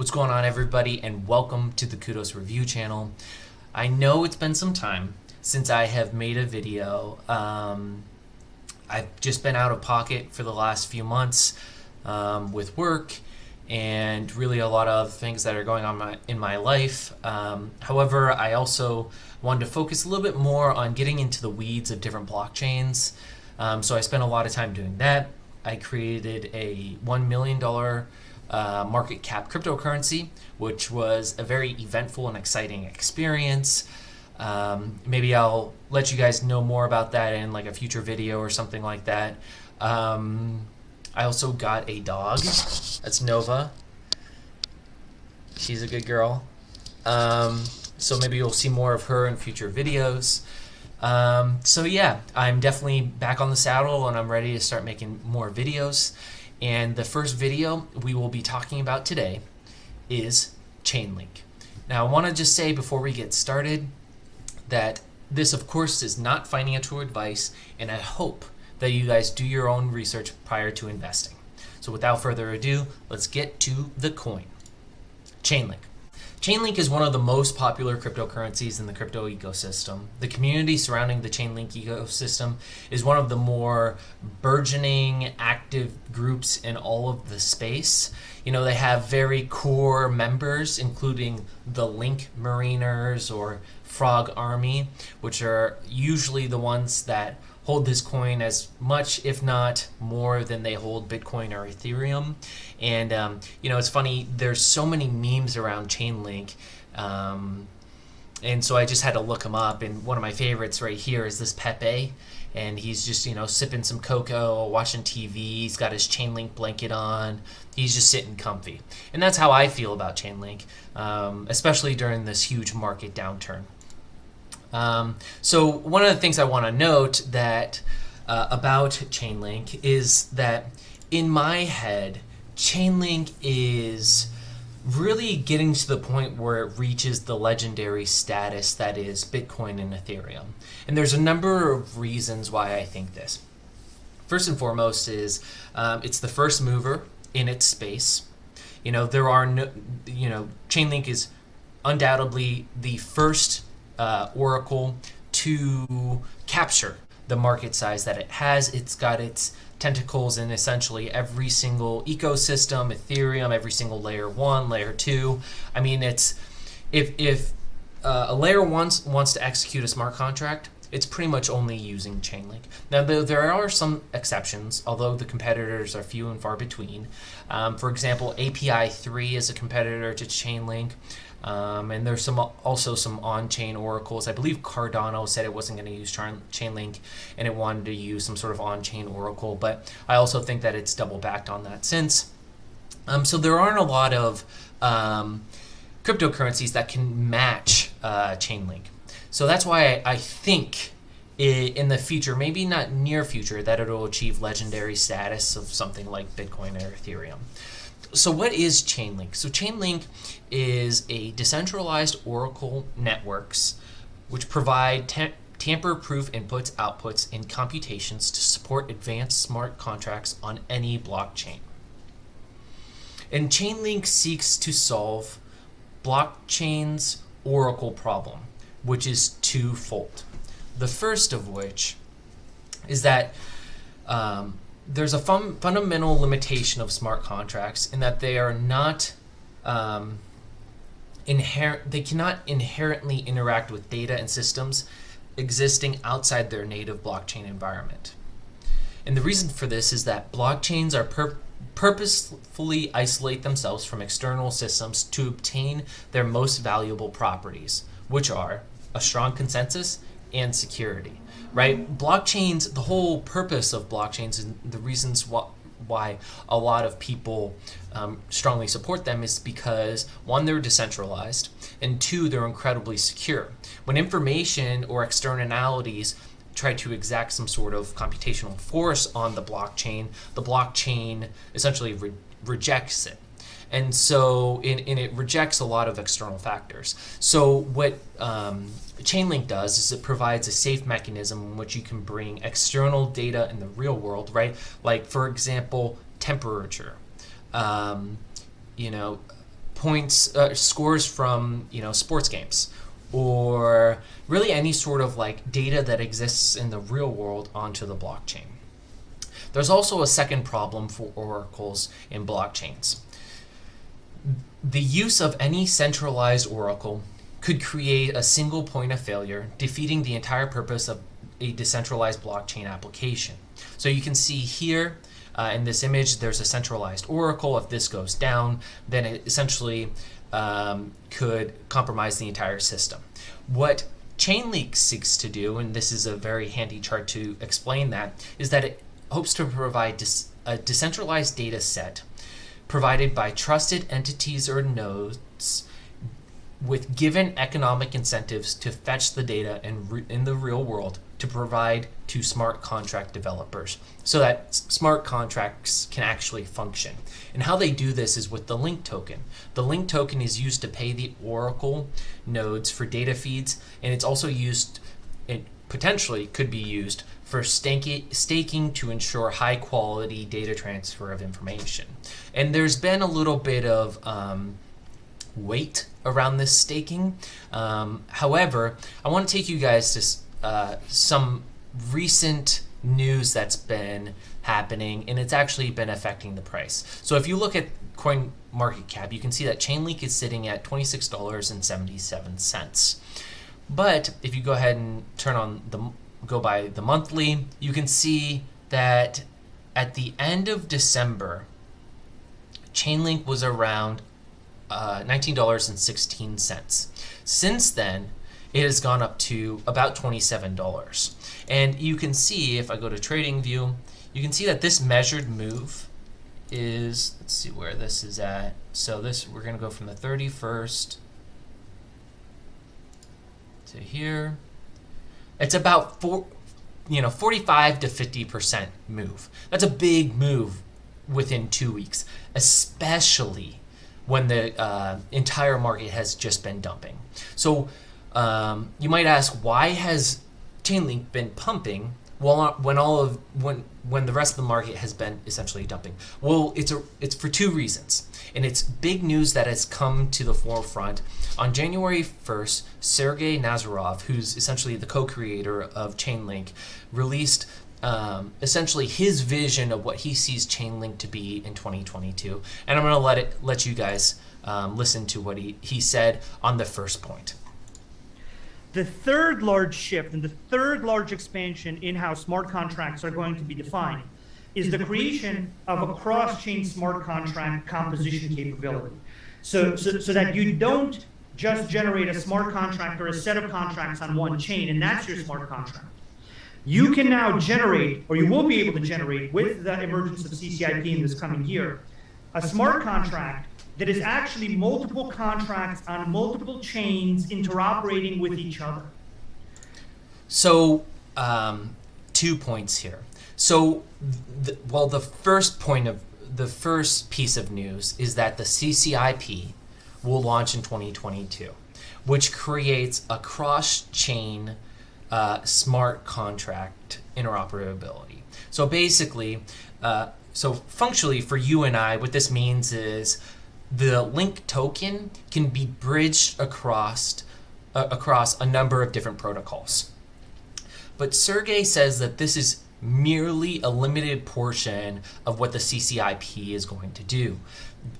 What's going on, everybody, and welcome to the Kudos Review channel. I know it's been some time since I have made a video. I've just been out of pocket for the last few months with work and really a lot of other things that are going on in my life. However, I also wanted to focus a little bit more on getting into the weeds of different blockchains. So I spent a lot of time doing that. I created a $1 million market cap cryptocurrency, which was a very eventful and exciting experience. Maybe I'll let you guys know more about that in like a future video or something like that. I also got a dog. That's Nova. She's a good girl. So maybe you'll see more of her in future videos. So yeah, I'm definitely back on the saddle and I'm ready to start making more videos. And the first video we will be talking about today is Chainlink. Now, I want to just say before we get started that this, of course, is not financial advice, and I hope that you guys do your own research prior to investing. So without further ado, let's get to the coin. Chainlink. Chainlink is one of the most popular cryptocurrencies in the crypto ecosystem. The community surrounding the Chainlink ecosystem is one of the more burgeoning, active groups in all of the space. You know, they have very core members, including the Link Mariners or Frog Army, which are usually the ones that hold this coin as much, if not more, than they hold Bitcoin or Ethereum. And you know, it's funny, there's so many memes around Chainlink, and so I just had to look them up, and one of my favorites right here is this Pepe, and he's just, you know, sipping some cocoa, watching TV, he's got his Chainlink blanket on, he's just sitting comfy. And that's how I feel about Chainlink, especially during this huge market downturn. So one of the things I want to note that about Chainlink is that in my head, Chainlink is really getting to the point where it reaches the legendary status that is Bitcoin and Ethereum. And there's a number of reasons why I think this. First and foremost is it's the first mover in its space. You know, Chainlink is undoubtedly the first Oracle to capture the market size that it has. It's got its tentacles in essentially every single ecosystem, Ethereum, every single layer 1, layer 2. I mean, it's if a layer 1 wants to execute a smart contract, it's pretty much only using Chainlink. Now, there are some exceptions, although the competitors are few and far between. For example, API 3 is a competitor to Chainlink. And there's also some on-chain oracles. I believe Cardano said it wasn't going to use Chainlink and it wanted to use some sort of on-chain oracle, but I also think that it's double-backed on that since. So there aren't a lot of cryptocurrencies that can match Chainlink. So that's why I think in the future, maybe not near future, that it'll achieve legendary status of something like Bitcoin or Ethereum. So what is Chainlink? So Chainlink is a decentralized oracle networks which provide tamper-proof inputs, outputs, and computations to support advanced smart contracts on any blockchain. And Chainlink seeks to solve blockchain's oracle problem, which is twofold. The first of which is that there's a fundamental limitation of smart contracts in that they are not they cannot inherently interact with data and systems existing outside their native blockchain environment. And the reason for this is that blockchains are purposefully isolate themselves from external systems to obtain their most valuable properties, which are a strong consensus and security. Right? Blockchains, the whole purpose of blockchains and the reasons why a lot of people strongly support them is because, one, they're decentralized, and two, they're incredibly secure. When information or externalities try to exact some sort of computational force on the blockchain essentially rejects it. And so it rejects a lot of external factors. So what Chainlink does is it provides a safe mechanism in which you can bring external data in the real world, right? Like, for example, temperature, points, scores from sports games, or really any sort of like data that exists in the real world onto the blockchain. There's also a second problem for oracles in blockchains. The use of any centralized oracle could create a single point of failure, defeating the entire purpose of a decentralized blockchain application. So you can see here in this image, there's a centralized oracle. If this goes down, then it essentially could compromise the entire system. What Chainlink seeks to do, and this is a very handy chart to explain that, is that it hopes to provide a decentralized data set provided by trusted entities or nodes with given economic incentives to fetch the data in the real world to provide to smart contract developers so that smart contracts can actually function. And how they do this is with the link token. The link token is used to pay the Oracle nodes for data feeds, and it's also used, it potentially could be used for staking to ensure high quality data transfer of information. And there's been a little bit of weight around this staking. However, I want to take you guys to some recent news that's been happening, and it's actually been affecting the price. So if you look at CoinMarketCap, you can see that Chainlink is sitting at $26.77. But if you go ahead and go by the monthly, you can see that at the end of December, Chainlink was around $19.16. Since then, it has gone up to about $27. And you can see, if I go to TradingView, you can see that this measured move is, let's see where this is at. So we're going to go from the 31st to here. It's about 45 to 50% move. That's a big move within 2 weeks, especially when the entire market has just been dumping. So you might ask, why has Chainlink been pumping when the rest of the market has been essentially dumping? Well, it's for two reasons, and it's big news that has come to the forefront. On January 1st, Sergey Nazarov, who's essentially the co-creator of Chainlink, released essentially his vision of what he sees Chainlink to be in 2022. And I'm going to let you guys listen to what he said on the first point. The third large shift and the third large expansion in how smart contracts are going to be defined is the creation of a cross-chain smart contract composition capability. So that you don't just generate a smart contract or a set of contracts on one chain, and that's your smart contract. You can now generate, or you will be able to generate, with the emergence of CCIP in this coming year, a smart contract that is actually multiple contracts on multiple chains interoperating with each other. So, 2 points here. So, the first piece of news is that the CCIP will launch in 2022, which creates a cross-chain smart contract interoperability. So basically, functionally for you and I, what this means is the link token can be bridged across a number of different protocols. But Sergey says that this is merely a limited portion of what the CCIP is going to do.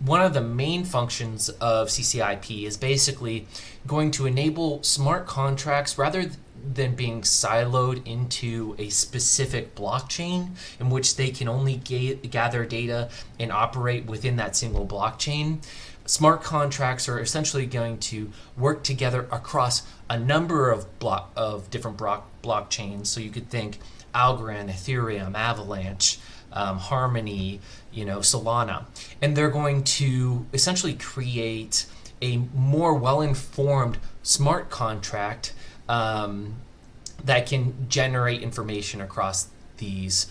One of the main functions of CCIP is basically going to enable smart contracts rather than being siloed into a specific blockchain in which they can only gather data and operate within that single blockchain. Smart contracts are essentially going to work together across a number of different blockchains. So you could think Algorand, Ethereum, Avalanche, Harmony, Solana, and they're going to essentially create a more well-informed smart contract that can generate information across these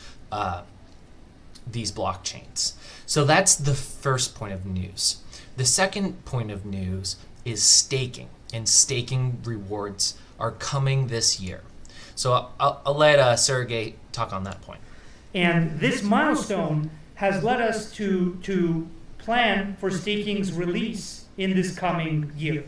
blockchains. So that's the first point of news. The second point of news is staking, and staking rewards are coming this year. So I'll let Sergey talk on that point. And this milestone has led us to plan for staking's release in this coming year.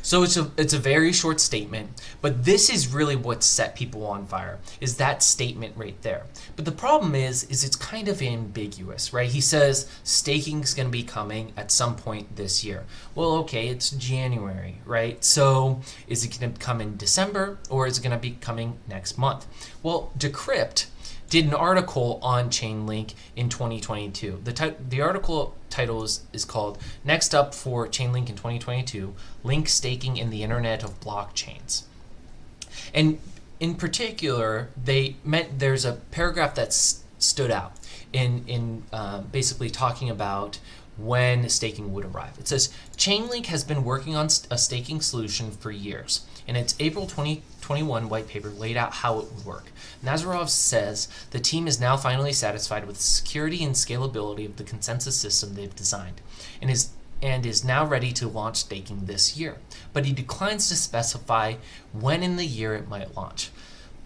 So it's a very short statement, but this is really what set people on fire, is that statement right there. But the problem is it's kind of ambiguous, right? He says staking is going to be coming at some point this year. Well, okay, it's January, right? So is it going to come in December, or is it going to be coming next month? Well, Decrypt did an article on Chainlink in 2022. The article title is called Next Up for Chainlink in 2022, Link Staking in the Internet of Blockchains. And in particular, there's a paragraph that stood out in basically talking about when staking would arrive. It says, Chainlink has been working on a staking solution for years. In its April 2021 white paper laid out how it would work. Nazarov says the team is now finally satisfied with the security and scalability of the consensus system they've designed, and is now ready to launch staking this year. But he declines to specify when in the year it might launch.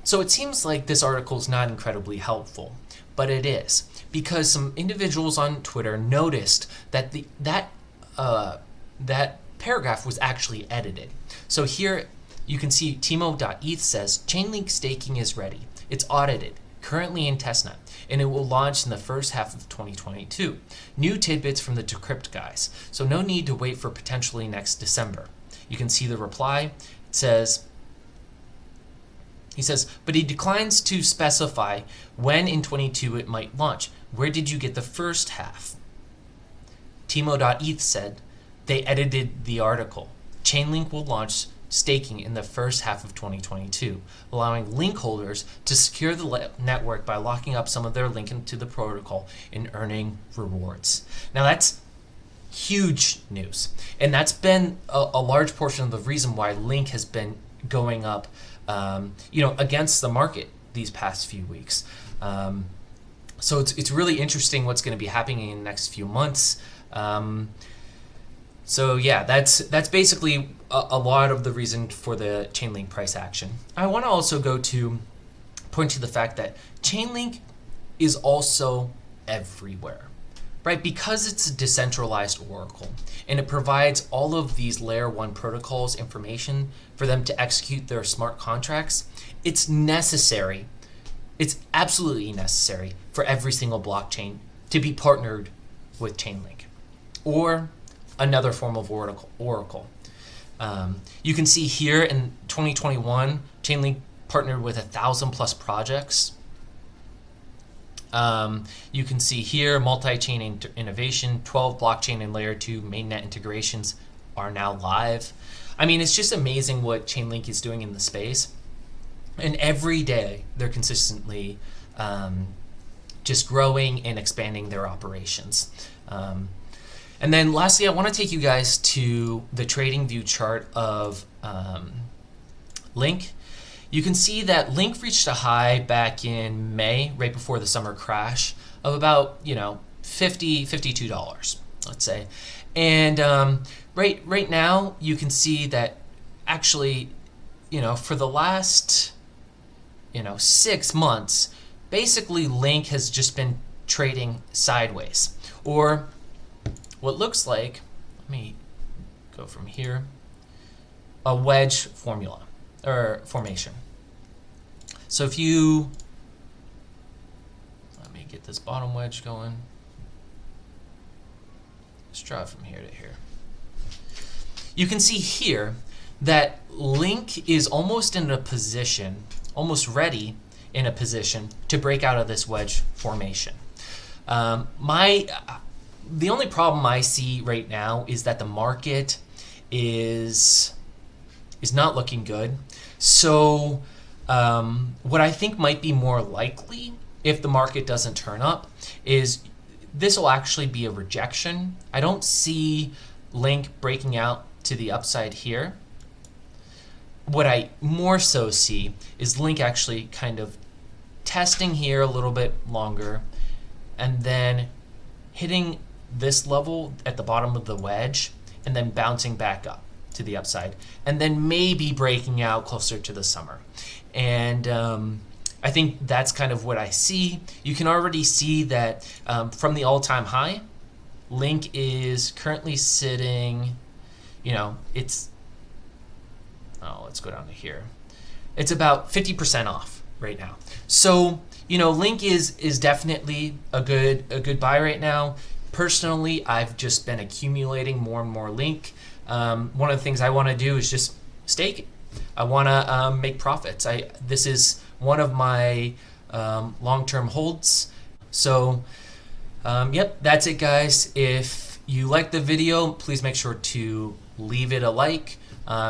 So it seems like this article is not incredibly helpful, but it is, because some individuals on Twitter noticed that that paragraph was actually edited. So here you can see Timo.eth says, Chainlink staking is ready. It's audited, currently in testnet, and it will launch in the first half of 2022. New tidbits from the Decrypt guys, so no need to wait for potentially next December. You can see the reply. It says, he says, but he declines to specify when in 22 it might launch. Where did you get the first half? Timo.eth said, they edited the article. Chainlink will launch staking in the first half of 2022, allowing link holders to secure the network by locking up some of their link into the protocol and earning rewards. Now that's huge news, and that's been a large portion of the reason why Link has been going up, against the market these past few weeks. So it's really interesting what's going to be happening in the next few months. So yeah, that's basically a lot of the reason for the Chainlink price action. I want to also point to the fact that Chainlink is also everywhere, right? Because it's a decentralized oracle and it provides all of these layer 1 protocols information for them to execute their smart contracts. It's necessary. It's absolutely necessary for every single blockchain to be partnered with Chainlink or another form of oracle. You can see here in 2021, Chainlink partnered with 1,000+ projects. You can see here multi-chain innovation, 12 blockchain and layer 2 mainnet integrations are now live. I mean, it's just amazing what Chainlink is doing in the space. And every day they're consistently just growing and expanding their operations. And then lastly, I want to take you guys to the trading view chart of Link. You can see that Link reached a high back in May, right before the summer crash, of about $52, let's say. And right now, you can see that actually, for the last 6 months, basically Link has just been trading sideways, or what looks like, let me go from here, a wedge formation. So if you, let me get this bottom wedge going. Let's draw from here to here. You can see here that Link is almost in a position, almost ready in a position to break out of this wedge formation. The only problem I see right now is that the market is not looking good. So what I think might be more likely, if the market doesn't turn up, is this will actually be a rejection. I don't see Link breaking out to the upside here. What I more so see is Link actually kind of testing here a little bit longer and then hitting this level at the bottom of the wedge and then bouncing back up to the upside and then maybe breaking out closer to the summer. And I think that's kind of what I see. You can already see that from the all-time high, Link is currently sitting it's, let's go down to here. It's about 50% off right now. So, Link is definitely a good buy right now. Personally, I've just been accumulating more and more Link. One of the things I want to do is just stake it. I want to make profits. This is one of my long-term holds. So, yep, that's it, guys. If you like the video, please make sure to leave it a like.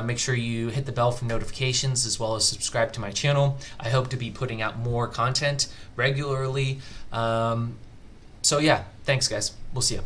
Make sure you hit the bell for notifications as well as subscribe to my channel. I hope to be putting out more content regularly. So yeah, thanks guys. We'll see you.